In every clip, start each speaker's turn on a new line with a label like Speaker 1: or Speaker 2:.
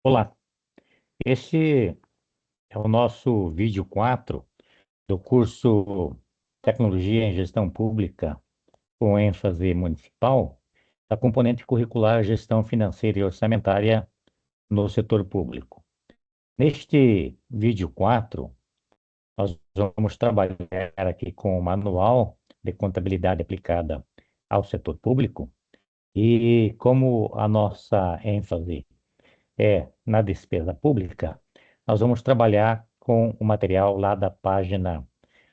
Speaker 1: Olá, este é o nosso vídeo 4 do curso Tecnologia em Gestão Pública com ênfase municipal, da componente curricular Gestão Financeira e Orçamentária no Setor Público. Neste vídeo 4, nós vamos trabalhar aqui com o Manual de Contabilidade Aplicada ao Setor Público e como a nossa ênfase na despesa pública, nós vamos trabalhar com o material lá da página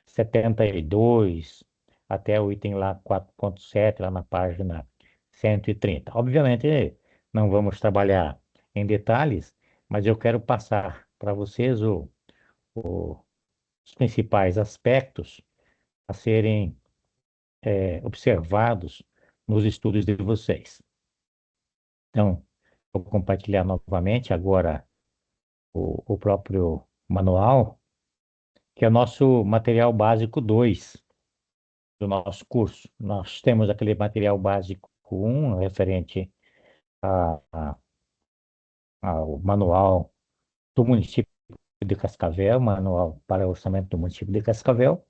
Speaker 1: 72 até o item lá 4.7, lá na página 130. Obviamente, não vamos trabalhar em detalhes, mas eu quero passar para vocês os principais aspectos a serem observados nos estudos de vocês. Então, vou compartilhar novamente agora o próprio manual, que é o nosso material básico 2 do nosso curso. Nós temos aquele material básico 1, referente a- a- ao manual do município de Cascavel, manual para o orçamento do município de Cascavel,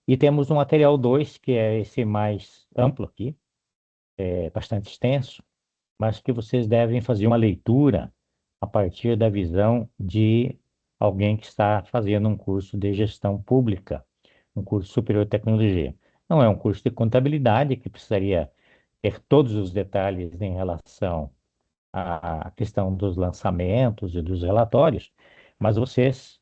Speaker 1: e temos o material 2, que é esse mais amplo aqui, é bastante extenso, mas que vocês devem fazer uma leitura a partir da visão de alguém que está fazendo um curso de gestão pública, um curso superior de tecnologia. Não é um curso de contabilidade que precisaria ter todos os detalhes em relação à questão dos lançamentos e dos relatórios, mas vocês,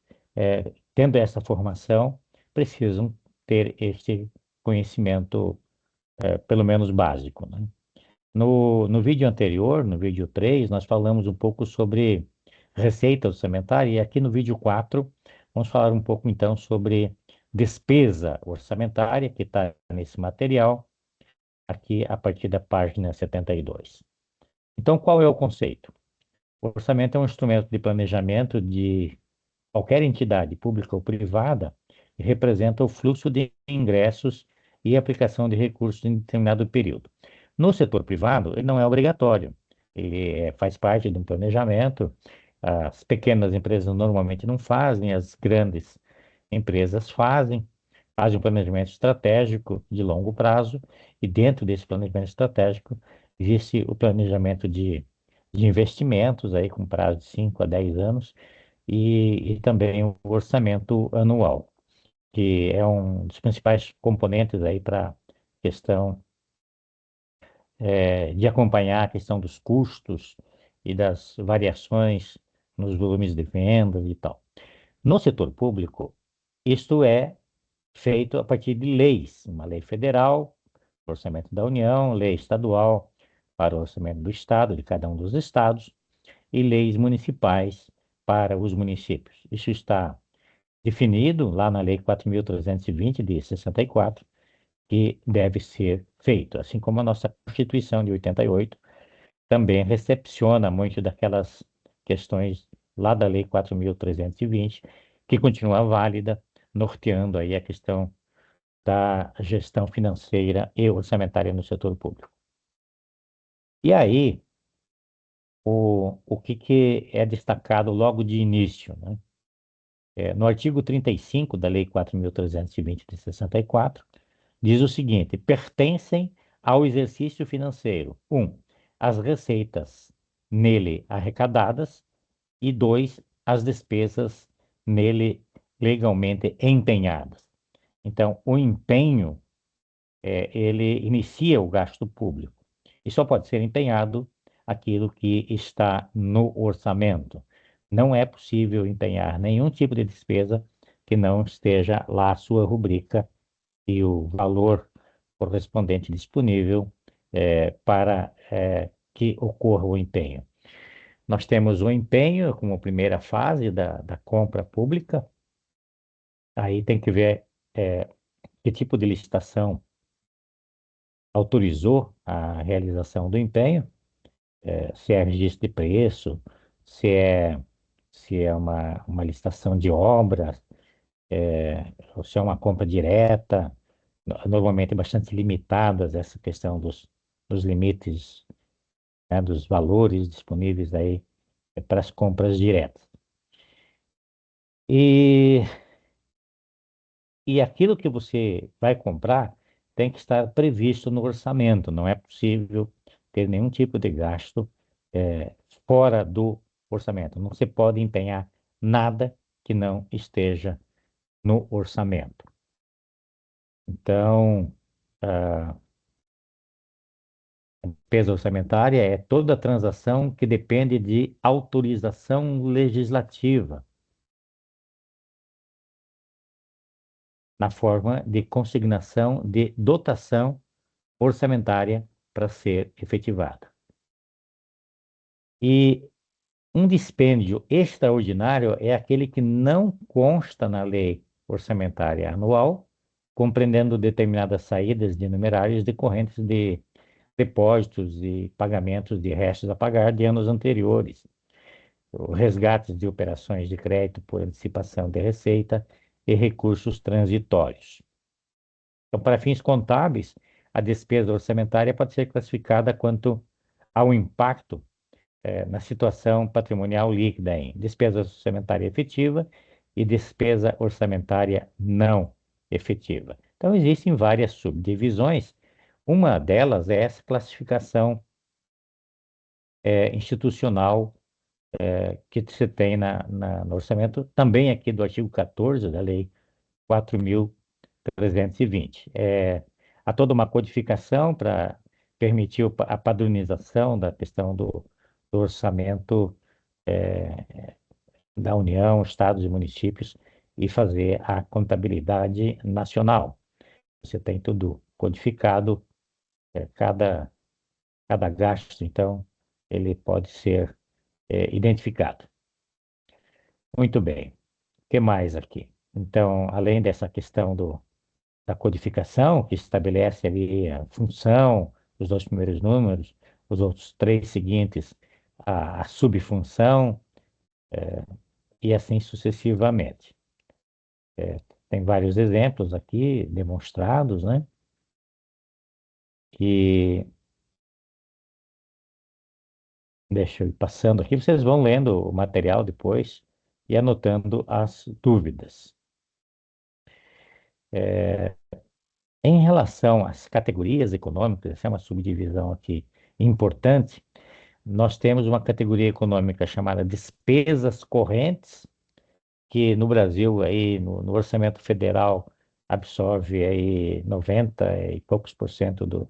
Speaker 1: tendo essa formação, precisam ter este conhecimento, pelo menos básico, né? No vídeo anterior, no vídeo 3, nós falamos um pouco sobre receita orçamentária, e aqui no vídeo 4, vamos falar um pouco então sobre despesa orçamentária, que está nesse material, aqui a partir da página 72. Então, qual é o conceito? O orçamento é um instrumento de planejamento de qualquer entidade, pública ou privada, e representa o fluxo de ingressos e aplicação de recursos em determinado período. No setor privado, ele não é obrigatório, ele faz parte de um planejamento. As pequenas empresas normalmente não fazem, as grandes empresas fazem um planejamento estratégico de longo prazo, e dentro desse planejamento estratégico existe o planejamento de investimentos aí com prazo de 5 a 10 anos, e também o orçamento anual, que é um dos principais componentes aí para a questão de acompanhar a questão dos custos e das variações nos volumes de vendas e tal. No setor público, isto é feito a partir de leis, uma lei federal, orçamento da União, lei estadual para o orçamento do estado, de cada um dos estados, e leis municipais para os municípios. Isso está definido lá na Lei 4.320 de 64, que deve ser feito, assim como a nossa Constituição de 88 também recepciona muito daquelas questões lá da Lei 4.320, que continua válida, norteando aí a questão da gestão financeira e orçamentária no setor público. E aí, o que é destacado logo de início, né? No artigo 35 da Lei 4.320 de 64, diz o seguinte: pertencem ao exercício financeiro, as receitas nele arrecadadas, e dois, as despesas nele legalmente empenhadas. Então, o empenho, ele inicia o gasto público e só pode ser empenhado aquilo que está no orçamento. Não é possível empenhar nenhum tipo de despesa que não esteja lá a sua rubrica e o valor correspondente disponível para que ocorra o empenho. Nós temos o empenho como primeira fase da compra pública. Aí tem que ver que tipo de licitação autorizou a realização do empenho, se é registro de preço, se é, se é uma licitação de obras, ou se é uma compra direta. Normalmente bastante limitadas essa questão dos limites, né, dos valores disponíveis aí para as compras diretas. E, e aquilo que você vai comprar tem que estar previsto no orçamento. Não é possível ter nenhum tipo de gasto fora do orçamento. Não se pode empenhar nada que não esteja no orçamento. Então, a despesa orçamentária é toda transação que depende de autorização legislativa, na forma de consignação de dotação orçamentária para ser efetivada. E um dispêndio extraordinário é aquele que não consta na lei orçamentária anual, compreendendo determinadas saídas de numerários decorrentes de depósitos e pagamentos de restos a pagar de anos anteriores, resgates de operações de crédito por antecipação de receita e recursos transitórios. Então, para fins contábeis, a despesa orçamentária pode ser classificada quanto ao impacto na situação patrimonial líquida em despesa orçamentária efetiva e despesa orçamentária não efetiva. Então, existem várias subdivisões. Uma delas é essa classificação institucional que você tem no orçamento, também aqui do artigo 14 da Lei 4.320. Há toda uma codificação para permitir a padronização da questão do orçamento da União, estados e municípios e fazer a contabilidade nacional. Você tem tudo codificado, cada gasto, então, ele pode ser identificado. Muito bem. O que mais aqui? Então, além dessa questão da codificação, que estabelece ali a função, os dois primeiros números, os outros três seguintes, a subfunção, e assim sucessivamente. Tem vários exemplos aqui demonstrados, né? E deixa eu ir passando aqui, vocês vão lendo o material depois e anotando as dúvidas. Em relação às categorias econômicas, essa é uma subdivisão aqui importante. Nós temos uma categoria econômica chamada despesas correntes, que no Brasil, aí, no orçamento federal, absorve aí 90 e poucos por cento do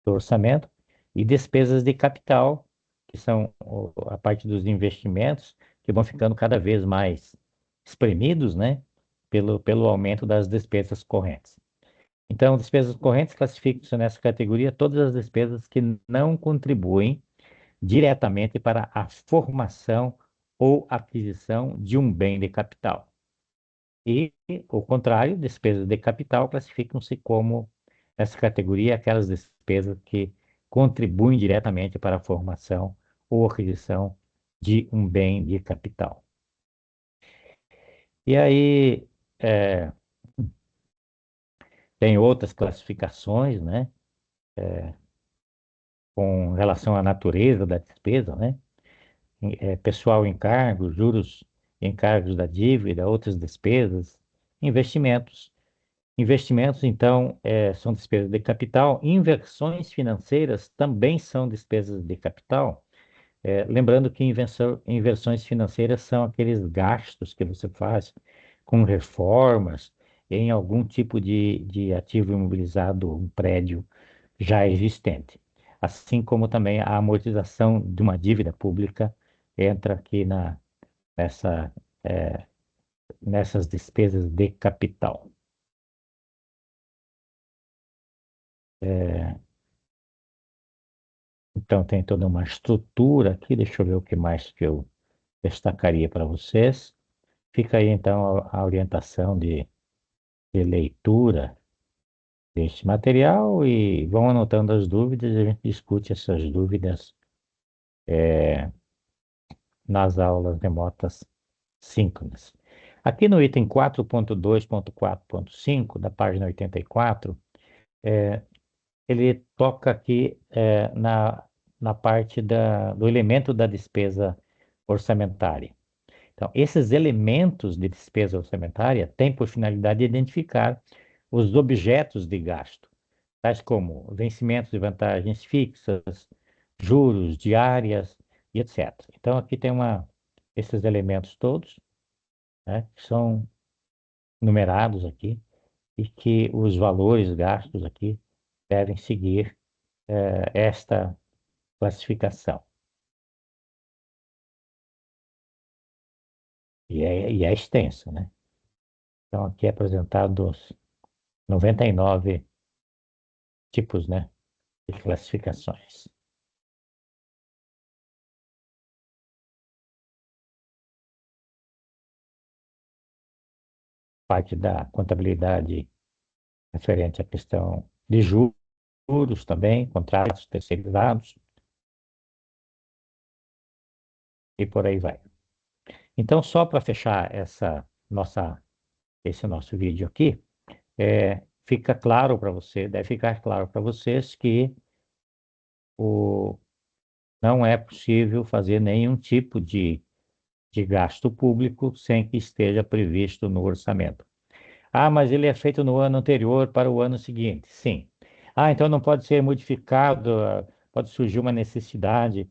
Speaker 1: orçamento, e despesas de capital, que são a parte dos investimentos, que vão ficando cada vez mais espremidos, né, pelo aumento das despesas correntes. Então, despesas correntes classificam-se nessa categoria todas as despesas que não contribuem diretamente para a formação ou aquisição de um bem de capital. E, o contrário, despesas de capital classificam-se como, nessa categoria, aquelas despesas que contribuem diretamente para a formação ou aquisição de um bem de capital. E aí, é, tem outras classificações, né, com relação à natureza da despesa, né? Pessoal encargos, juros encargos da dívida, outras despesas, investimentos. Investimentos, então, são despesas de capital. Inversões financeiras também são despesas de capital. Lembrando que inversões financeiras são aqueles gastos que você faz com reformas em algum tipo de ativo imobilizado, um prédio já existente. Assim como também a amortização de uma dívida pública entra aqui nessa, eh, nessas despesas de capital. Então, tem toda uma estrutura aqui. Deixa eu ver o que mais que eu destacaria para vocês. Fica aí, então, a orientação de leitura deste material e vão anotando as dúvidas e a gente discute essas dúvidas nas aulas remotas síncronas. Aqui no item 4.2.4.5, da página 84, ele toca aqui na parte do elemento da despesa orçamentária. Então, esses elementos de despesa orçamentária têm por finalidade de identificar os objetos de gasto, tais como vencimentos de vantagens fixas, juros, diárias e etc. Então, aqui tem esses elementos todos, né, que são numerados aqui e que os valores gastos aqui devem seguir esta classificação. E é extenso, né? Então, aqui é apresentado os 99 tipos, né, de classificações. Parte da contabilidade referente à questão de juros também, contratos terceirizados e por aí vai. Então, só para fechar esse nosso vídeo aqui, fica claro para você, deve ficar claro para vocês que não é possível fazer nenhum tipo de gasto público sem que esteja previsto no orçamento. Ah, mas ele é feito no ano anterior para o ano seguinte. Sim. Ah, então não pode ser modificado, pode surgir uma necessidade.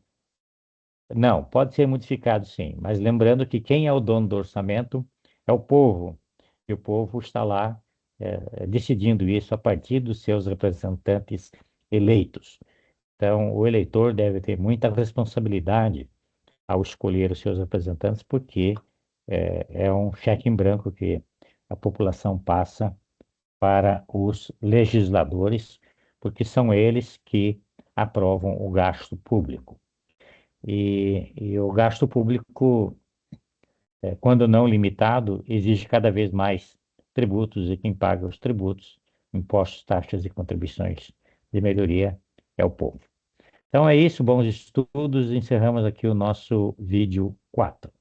Speaker 1: Não, pode ser modificado sim, mas lembrando que quem é o dono do orçamento é o povo, e o povo está lá decidindo isso a partir dos seus representantes eleitos. Então, o eleitor deve ter muita responsabilidade ao escolher os seus representantes, porque é um cheque em branco que a população passa para os legisladores, porque são eles que aprovam o gasto público. E o gasto público, quando não limitado, exige cada vez mais tributos, e quem paga os tributos, impostos, taxas e contribuições de melhoria é o povo. Então é isso, bons estudos. Encerramos aqui o nosso vídeo 4.